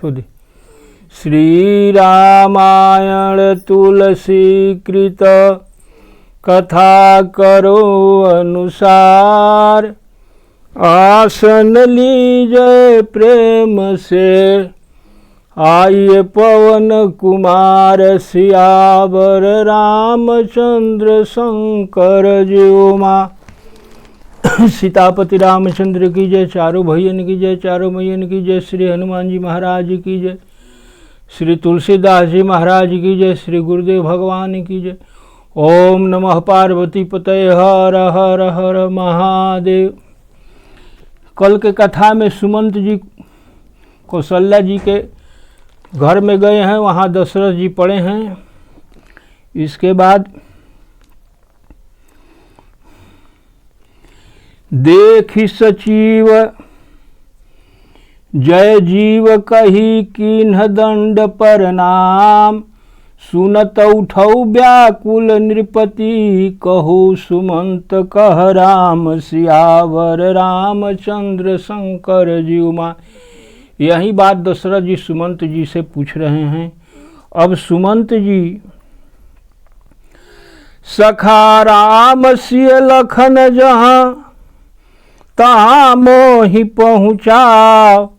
छोड़े। श्री रामायण तुलसी कृत कथा करो अनुसार, आसन लीजय प्रेम से आइए पवन कुमार, सियावर रामचंद्र शंकर जी माँ। सीतापति रामचंद्र की जय, चारों भैयन की जय, चारों मैयन की जय, श्री हनुमान जी महाराज की जय, श्री तुलसीदास जी महाराज की जय, श्री गुरुदेव भगवान की जय। ओम नमः पार्वती पतये, हर हर हर महादेव। कल के कथा में सुमंत जी कौशल्या जी के घर में गए हैं, वहाँ दशरथ जी पड़े हैं। इसके बाद देखि सचिव जय जीव कही कीन्ह दंड प्रणाम, सुनत उठौ व्याकुल नृपति, कहु सुमंत कह राम, सियावर रामचंद्र शंकर जी माँ। यही बात दशरथ जी सुमंत जी से पूछ रहे हैं। अब सुमंत जी सखा राम सिय लखन जहाँ, तहाँ मोहि पहुँचाओ,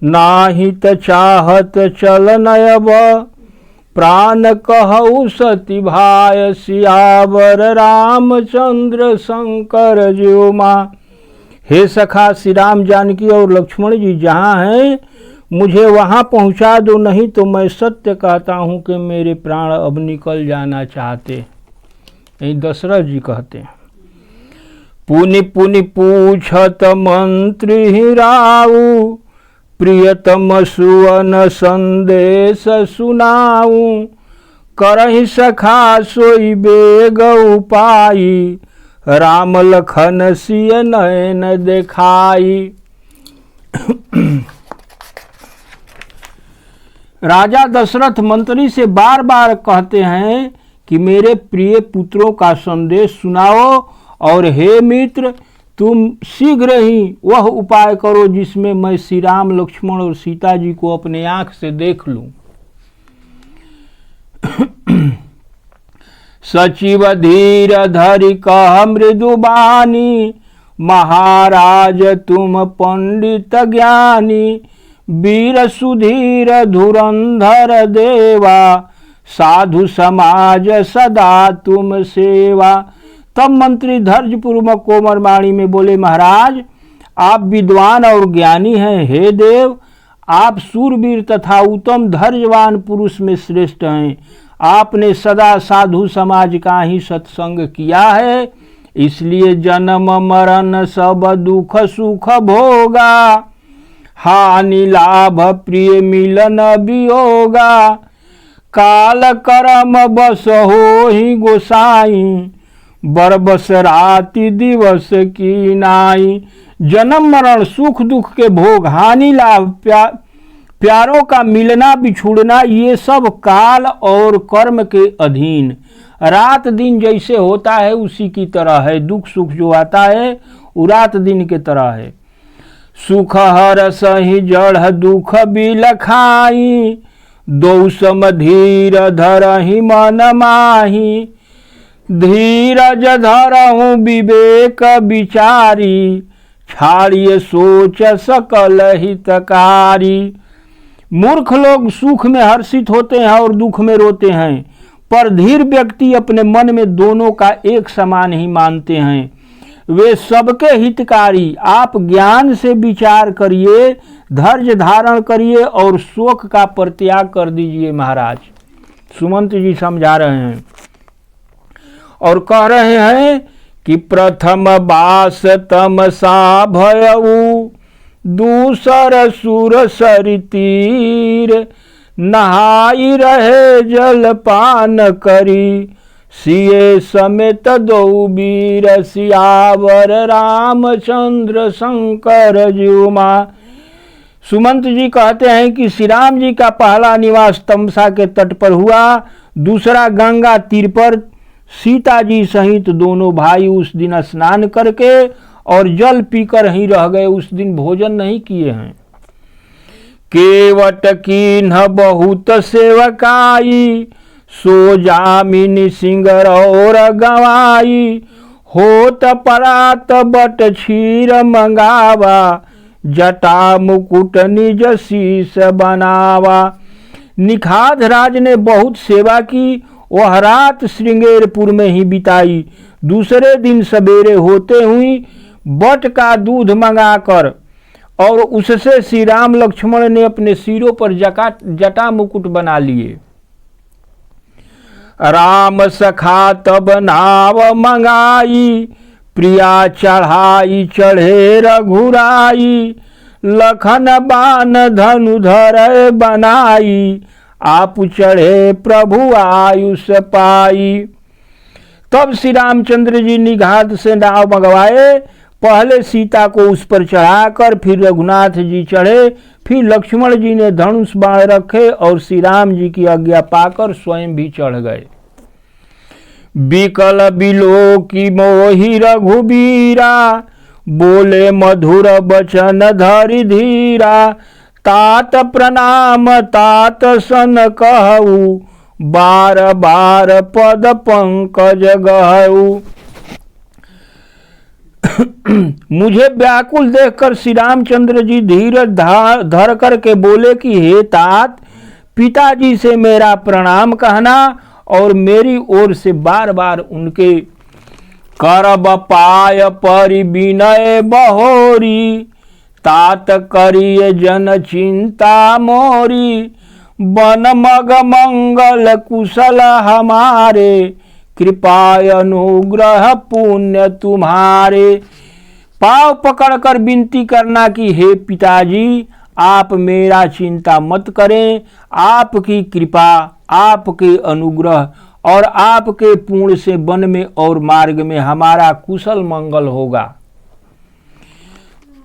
नाहित चाहत चलन अब, प्राण कहु सती भाय, सियावर रामचंद्र शंकर जी माँ। हे सखा, श्री राम जानकी और लक्ष्मण जी जहाँ हैं मुझे वहाँ पहुँचा दो, नहीं तो मैं सत्य कहता हूँ कि मेरे प्राण अब निकल जाना चाहते। यही दशरथ जी कहते हैं। पुनि पुनि पूछत मंत्री राऊ, प्रियतम सुवन संदेश सुनाऊं, करहि सखा सोई बेग उपाई, राम लखन सिय नयन देखाई। राजा दशरथ मंत्री से बार बार कहते हैं कि मेरे प्रिय पुत्रों का संदेश सुनाओ, और हे मित्र तुम शीघ्र ही वह उपाय करो जिसमें मैं श्री राम लक्ष्मण और सीता जी को अपने आंख से देख लूं। सचिव धीर धरि कह मृदुबानी, महाराज तुम पंडित ज्ञानी, वीर सुधीर धुरंधर देवा, साधु समाज सदा तुम सेवा। तब मंत्री धैर्यपूर्वक कोमल वाणी में बोले, महाराज आप विद्वान और ज्ञानी हैं। हे देव, आप सूरवीर तथा उत्तम धैर्यवान पुरुष में श्रेष्ठ हैं। आपने सदा साधु समाज का ही सत्संग किया है, इसलिए जन्म मरण सब दुख सुख भोगा, हानि लाभ प्रिय मिलन वियोगा, काल कर्म बस हो ही गोसाई, बरबस राति दिवस की नाई। जन्म मरण सुख दुख के भोग, हानि लाभ प्यारों का मिलना बिछुड़ना, ये सब काल और कर्म के अधीन। रात दिन जैसे होता है उसी की तरह है। दुख सुख जो आता है वो रात दिन के तरह है। सुख हर सही जड़ दुख बिलखाई, दो सम धीर धरहि मन माही, धीरज धरहु विवेक विचारी, छाड़िए सोच सकल हितकारी। मूर्ख लोग सुख में हर्षित होते हैं और दुख में रोते हैं, पर धीर व्यक्ति अपने मन में दोनों का एक समान ही मानते हैं। वे सबके हितकारी। आप ज्ञान से विचार करिए, धैर्य धारण करिए और शोक का परित्याग कर दीजिए। महाराज सुमंत जी समझा रहे हैं और कह रहे हैं कि प्रथम बास तमसा भयऊ, दूसर सुर सरि तीर, नहाई रहे जल पान करी, सिए समेत दो वीर, सियावर रामचंद्र शंकर जी माँ। सुमंत जी कहते हैं कि श्री राम जी का पहला निवास तमसा के तट पर हुआ, दूसरा गंगा तीर पर। सीता जी सहित दोनों भाई उस दिन स्नान करके और जल पीकर ही रह गए, उस दिन भोजन नहीं किए हैं। केवट कीन्ह बहुत सेवकाई, सो जामिनी सिंगर और गवाई, होत परात बट क्षीर मंगावा, जटा मुकुट निज शीस बनावा। निखाद राज ने बहुत सेवा की, वह रात श्रृंगेरपुर में ही बिताई। दूसरे दिन सवेरे होते हुई बट का दूध मंगाकर और उससे श्री राम लक्ष्मण ने अपने सिरों पर जटा मुकुट बना लिए। राम सखा तब नाव मंगाई, प्रिया चढ़ाई चढ़े रघुराई, लखन बान धनुधर बनाई, आप चढ़े प्रभु आयुष पाई। तब श्री रामचंद्र जी निघात से नाव मंगवाए। पहले सीता को उस पर चढ़ाकर फिर रघुनाथ जी चढ़े, फिर लक्ष्मण जी ने धनुष बाण रखे और श्री राम जी की आज्ञा पाकर स्वयं भी चढ़ गए। बिकल बिलो की मोहि रघुबीरा, बोले मधुर बचन धरि धीरा, तात प्रणाम तात सन कहू, बार बार पद पंकज गहू। मुझे व्याकुल देखकर श्री रामचंद्र जी धीरज धर करके बोले कि हे तात, पिताजी से मेरा प्रणाम कहना और मेरी ओर से बार बार उनके करब पाय परि विनय बहोरी, तात करिय जन चिंता मोरी, बन मग मंगल कुशल हमारे, कृपाय अनुग्रह पुण्य तुम्हारे। पाव पकड़कर विनती करना कि हे पिताजी, आप मेरा चिंता मत करें, आपकी कृपा, आपके अनुग्रह और आपके पूर्ण से वन में और मार्ग में हमारा कुशल मंगल होगा।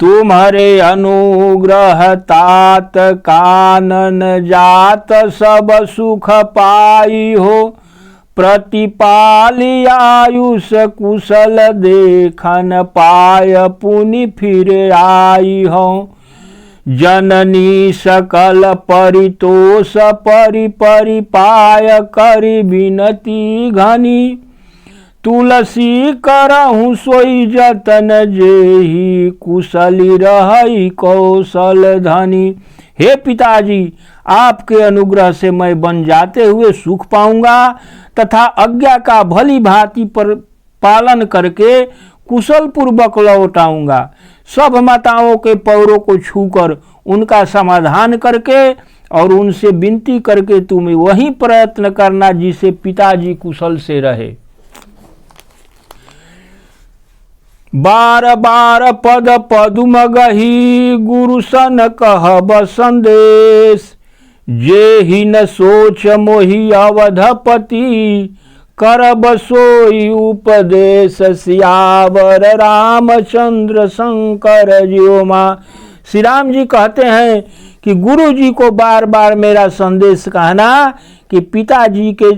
तुम्हारे अनुग्रह तात कानन जात सब सुख पाई हो, प्रतिपाली आयुष कुशल देखन पाय पुनि फिर आई हो। जननी सकल परितोष परि परि पाय करि विनती घनी, तुलसी करहु सोई जतन जेहि, कुशली रही कौशल धनी। हे पिताजी, आपके अनुग्रह से मैं बन जाते हुए सुख पाऊंगा तथा आज्ञा का भली भांति पर पालन करके कुशल पूर्वक लौट आऊंगा। सब माताओं के पैरों को छूकर उनका समाधान करके और उनसे विनती करके तुम्हें वही प्रयत्न करना जिससे पिताजी कुशल से रहे। बार बार पद पदुम गही, गुरु सन कहब संदेश, जे ही न सोच मोहि अवधपति, करब सोई उपदेश सियावर रामचंद्र शंकर जियो माँ। श्री राम जी कहते हैं कि गुरु जी को बार बार मेरा संदेश कहना कि पिताजी के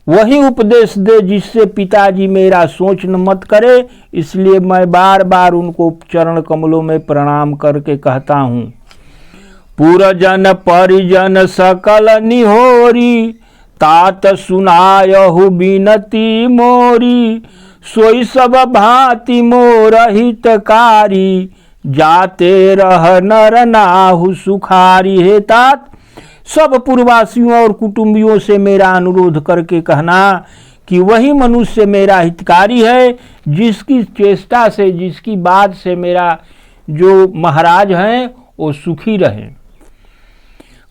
वही उपदेश दे जिससे पिताजी मेरा सोच न मत करे। इसलिए मैं बार बार उनको चरण कमलों में प्रणाम करके कहता हूँ। पुरजन परिजन सकल निहोरी, तात सुनायहु बिनती मोरी, सोई सब भांति मोर हितकारी, जाते रह नर नाहु सुखारी। हे तात, सब पूर्ववासियों और कुटुंबियों से मेरा अनुरोध करके कहना कि वही मनुष्य मेरा हितकारी है, जिसकी चेष्टा से, जिसकी बात से मेरा जो महाराज हैं वो सुखी रहे।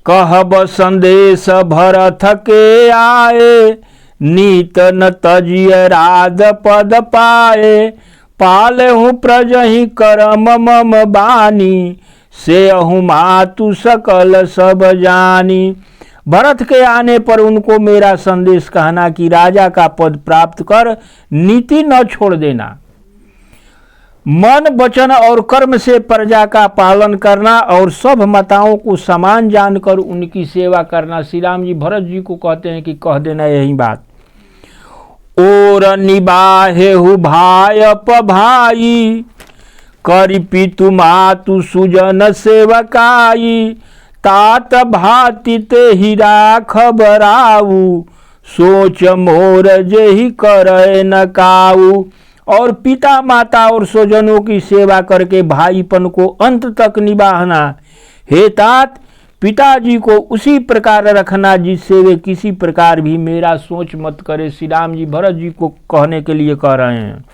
कहब संदेश भरत के आए, नीत न तजिय राज पद पाए, पाले हूँ प्रजहि करम मम बानी, से अहु मातु सकल सब जानी। भरत के आने पर उनको मेरा संदेश कहना कि राजा का पद प्राप्त कर नीति न छोड़ देना, मन वचन और कर्म से प्रजा का पालन करना और सब माताओं को समान जानकर उनकी सेवा करना। श्री राम जी भरत जी को कहते हैं कि कह देना यही बात। और निबाहेहु भायप भाई, करि पितु मातु सुजन सेवकाई, तात भाति ते ही राख बराऊ, सोच मोर जेहि करे न काऊ। और पिता माता और स्वजनों की सेवा करके भाईपन को अंत तक निभाना। हे तात, पिताजी को उसी प्रकार रखना जिससे वे किसी प्रकार भी मेरा सोच मत करे। श्री राम जी भरत जी को कहने के लिए कह रहे हैं।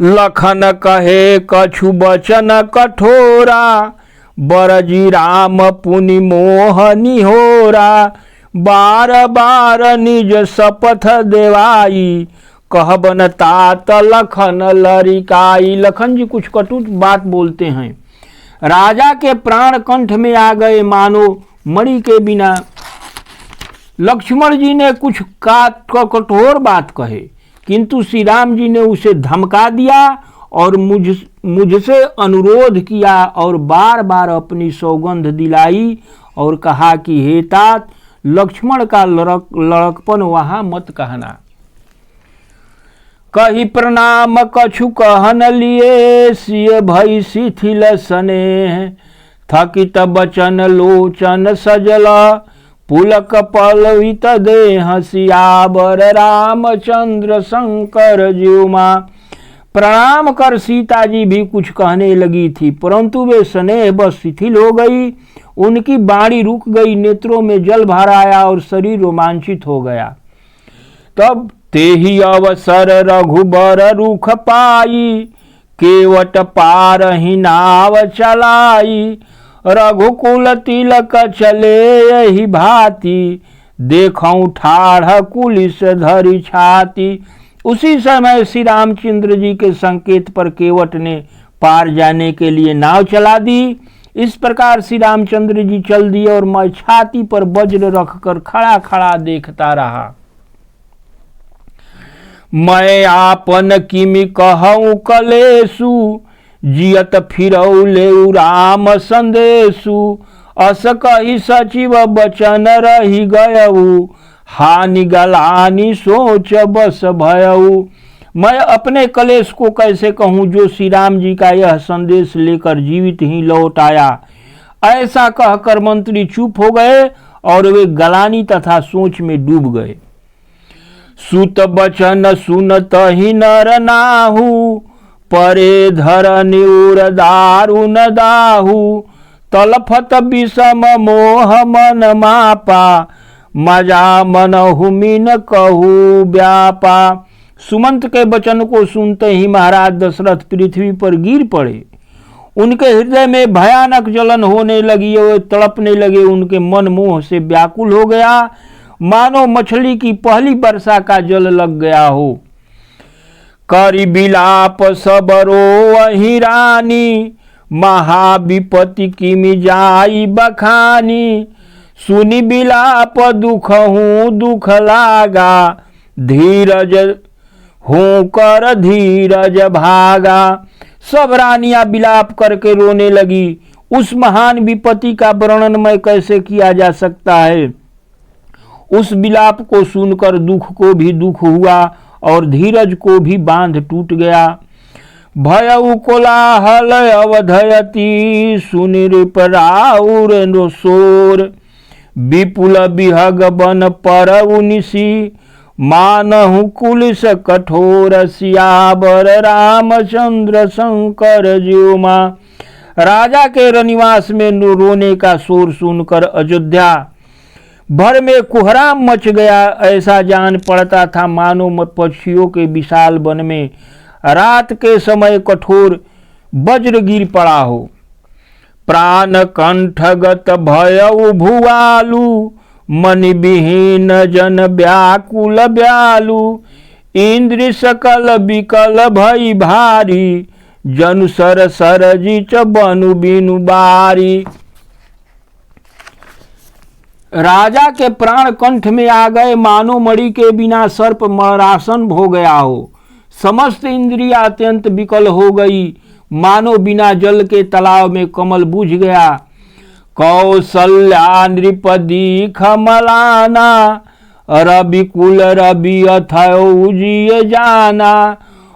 लखन कहे कछु बचन कठोरा, बरजी राम पुनि मोह निहोरा। बार बार निज शपथ देवाई, कहबन तात लखन लरिकाई। लखन जी कुछ कटु बात बोलते हैं। राजा के प्राण कंठ में आ गए, मानो मणि के बिना। लक्ष्मण जी ने कुछ कठोर बात कहे, किंतु श्री राम जी ने उसे धमका दिया और मुझसे अनुरोध किया और बार बार अपनी सौगंध दिलाई और कहा कि हे तात, लक्ष्मण का लड़कपन वहां मत कहना। कही प्रणाम कछु कहन लिए, सिय भई शिथिल स्नेह। थकित बचन लोचन सजल, पुलक पलवित देह। सियावर रामचंद्र शंकर ज्योमा। प्रणाम कर सीता जी भी कुछ कहने लगी थी, परंतु वे स्नेह बस शिथिल हो गई। उनकी बाणी रुक गई, नेत्रों में जल भर आया और शरीर रोमांचित हो गया। तब तेहि अवसर रघुबर रुख पाई, केवट पार ही नाव चलाई। रघुकुल तिलक चले यही भांति, देखऊं ठाढ़ कुलिस धरि छाती। उसी समय श्री रामचंद्र जी के संकेत पर केवट ने पार जाने के लिए नाव चला दी। इस प्रकार श्री रामचंद्र जी चल दिए और मैं छाती पर वज्र रखकर खड़ा खड़ा देखता रहा। मैं आपन किमि कहूँ कलेसु, जियत फिरऊ लेऊ राम संदेशु। अस कही सचिव बचन रही गयऊ, हानि गलानी सोच बस भयऊ। मैं अपने कलेश को कैसे कहूँ जो श्री राम जी का यह संदेश लेकर जीवित ही लौट आया। ऐसा कहकर मंत्री चुप हो गए और वे गलानी तथा सोच में डूब गए। सुत बचन सुनत ही नर नाहू, परे धर न्यूर दारुन दाहू। तलफत विषम मोह मन मापा, मजा मन हुमिन कहू व्यापा। सुमंत के वचन को सुनते ही महाराज दशरथ पृथ्वी पर गिर पड़े। उनके हृदय में भयानक जलन होने लगी और तड़पने लगे। उनके मन मोह से व्याकुल हो गया, मानो मछली की पहली वर्षा का जल लग गया हो। करि बिलाप सबरो वही रानी, महाविपति किमि जाई बखानी। सुनि बिलाप दुख हूँ दुख लागा, धीरज हूँ कर धीरज भागा। सब रानियां विलाप करके रोने लगी। उस महान विपत्ति का वर्णन मैं कैसे किया जा सकता है। उस विलाप को सुनकर दुख को भी दुख हुआ और धीरज को भी बांध टूट गया। भयउ कोलाहल अवधयति, सुनिरिप राउर शोर। विपुल बिहग बन परउ निसी, मानहु कुलिस कठोर। सियावर रामचंद्र शंकर ज्योमा। राजा के रनिवास में रोने का शोर सुनकर अयोध्या भर में कुहराम मच गया। ऐसा जान पड़ता था मानो पक्षियों के विशाल वन में रात के समय कठोर वज्र गिर पड़ा हो। प्राण कंठगत भयउ भुआलु, मनि विहीन जन व्याकुल ब्यालु। इंद्र सकल विकल भई भारी, जनु सर सरजिच बनु बिनु बारी। राजा के प्राण कंठ में आ गए, मानो मणि के बिना सर्प मरासन हो गया हो। समस्त इंद्रियां अत्यंत विकल हो गई, मानो बिना जल के तालाब में कमल बुझ गया। कौसल्या नृपदी खमलाना, रवि कुल रवि अथयो जिय जाना।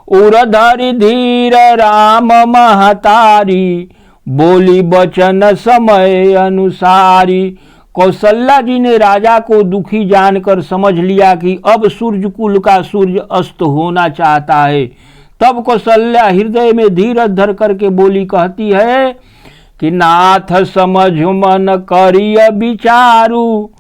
उर धरि धीर राम महतारी, बोली बचन समय अनुसारी। कौशल्या जी ने राजा को दुखी जानकर समझ लिया कि अब सूर्य कुल का सूर्य अस्त होना चाहता है। तब कौशल्या हृदय में धीरज धर करके बोली, कहती है कि नाथ समझ मन करिय विचारू,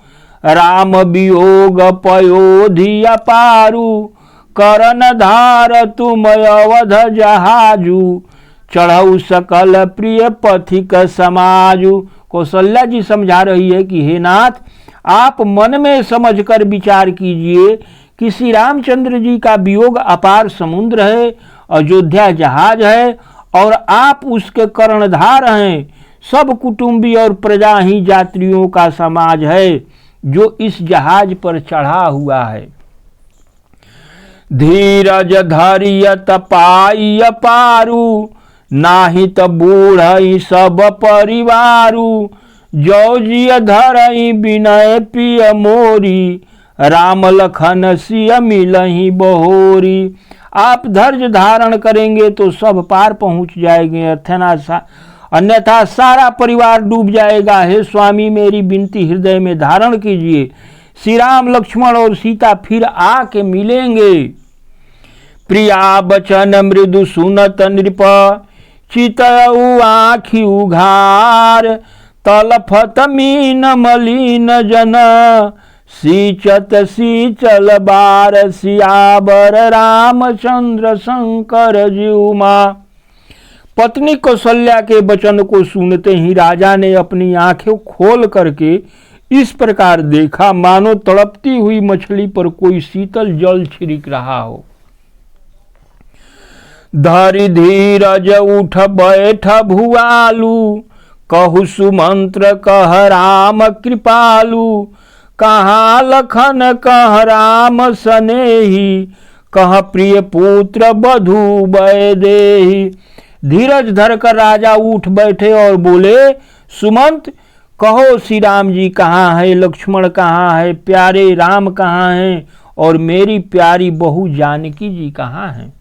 राम वियोग पयोधि अपारू, करन धार तुम अवध जहाजू, चढ़ऊ सकल प्रिय पथिक समाजू। कौशल्या जी समझा रही है कि हे नाथ, आप मन में समझकर विचार कीजिए कि श्री रामचंद्र जी का वियोग अपार समुद्र है, अयोध्या जहाज है और आप उसके कर्णधार हैं। सब कुटुंबी और प्रजा ही यात्रियों का समाज है जो इस जहाज पर चढ़ा हुआ है। धीरज धरियत पाई अपारू, नाही त बूढ़ई सब परिवारू, जौजिय धरई विनय पिय मोरी, राम लखन सिय मिलही बहोरी। आप धैर्य धारण करेंगे तो सब पार पहुंच जाएंगे, अन्यथा सारा परिवार डूब जाएगा। हे स्वामी, मेरी विनती हृदय में धारण कीजिए, श्री राम लक्ष्मण और सीता फिर आके मिलेंगे। प्रिया बचन मृदु सुनत नृप, चितऊ आँखि उघार, तलफत मीन मलिन जन, सींचत सींचल बार, सियावर रामचंद्र शंकर जीउमा। पत्नी कौशल्या के वचन को सुनते ही राजा ने अपनी आंखें खोल करके इस प्रकार देखा, मानो तड़पती हुई मछली पर कोई शीतल जल छिड़क रहा हो। धरि धीरज उठ बैठ भुआलू, कहु सुमंत्र कह राम कृपालु, कहाँ लखन कह राम सनेही, कह प्रिय पुत्र बधु वैदेही। धीरज धरकर राजा उठ बैठे और बोले, सुमंत कहो श्री राम जी कहाँ है, लक्ष्मण कहाँ है, प्यारे राम कहाँ हैं और मेरी प्यारी बहू जानकी जी कहाँ हैं।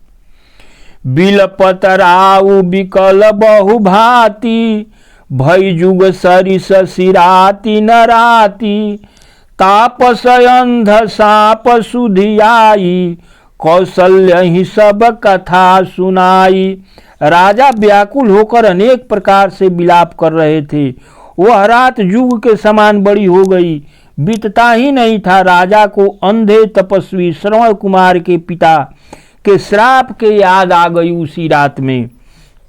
बिलपत राउ बिकल बहु भांति, भई जुग सरिस सिराती नराती, तापस अंध साप सुधियाई, कौशल्य ही सब कथा सुनाई। राजा व्याकुल होकर अनेक प्रकार से विलाप कर रहे थे। वह रात युग के समान बड़ी हो गई। बीतता ही नहीं था, राजा को अंधे तपस्वी श्रवण कुमार के पिता के श्राप के याद आ गई उसी रात में।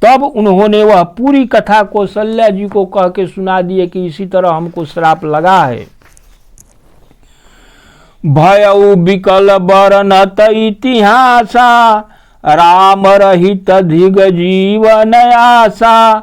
तब उन्होंने वह पूरी कथा कौशल्या जी को कह के सुना दिए कि इसी तरह हमको श्राप लगा है। भयउ बिकल बरनत इतिहासा, राम रहित धिग जीवन आशा,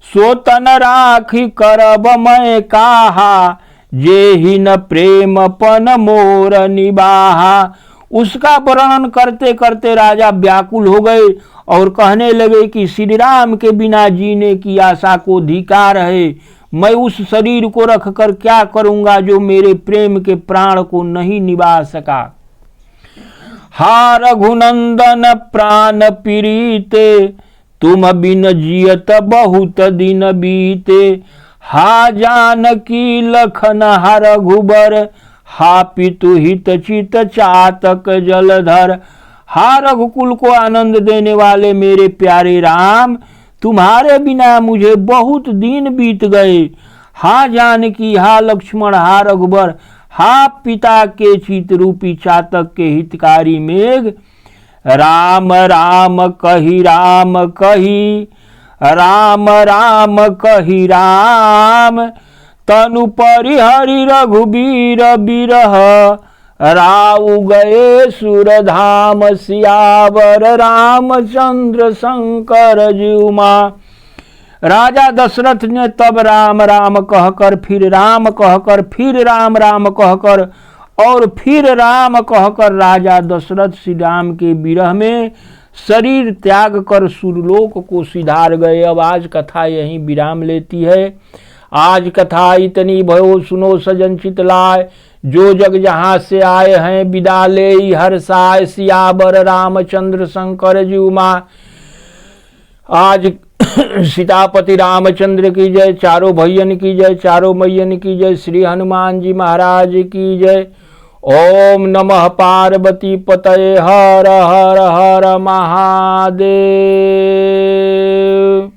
सोतन राखी करब मैं काहा, जेहि न प्रेम पन मोर निबाहा। उसका वर्णन करते करते राजा व्याकुल हो गए और कहने लगे कि श्री राम के बिना जीने की आशा को धिक्कार है। मैं उस शरीर को रखकर क्या करूंगा जो मेरे प्रेम के प्राण को नहीं निभा सका। हा रघुनंदन प्राण पीड़िते, तुम बिन जियत बहुत दिन बीते। हा जानकी लखन हा रघुबर, हा पितु हित चित चातक जलधर। हा रघुकुल को आनंद देने वाले मेरे प्यारे राम, तुम्हारे बिना मुझे बहुत दिन बीत गए। हा जानकी, हा लक्ष्मण, हा रघुबर, हा पिता के चित रूपी चातक के हितकारी मेघ। राम राम कही राम कही, राम राम कही राम, तनु परिहरि रघुबीर बिरह, राउ गए सुरधाम, सियावर रामचंद्र शंकर जीउमा। राजा दशरथ ने तब राम राम कहकर, फिर राम कहकर, फिर राम राम कहकर और फिर राम कहकर राजा दशरथ श्री राम के विरह में शरीर त्याग कर सुरलोक को सिधार गए। अब आज कथा यहीं विराम लेती है। आज कथा इतनी भयो सुनो सजन चित लाए, जो जग जहाँ से आए हैं विदा ले हर साय, सियावर रामचंद्र शंकर जीउमा। आज सीतापति रामचंद्र की जय, चारों भैयन की जय, चारों मैयन की जय, श्री हनुमान जी महाराज की जय। ओम नमः पार्वती पतये, हर हर हर महादेव।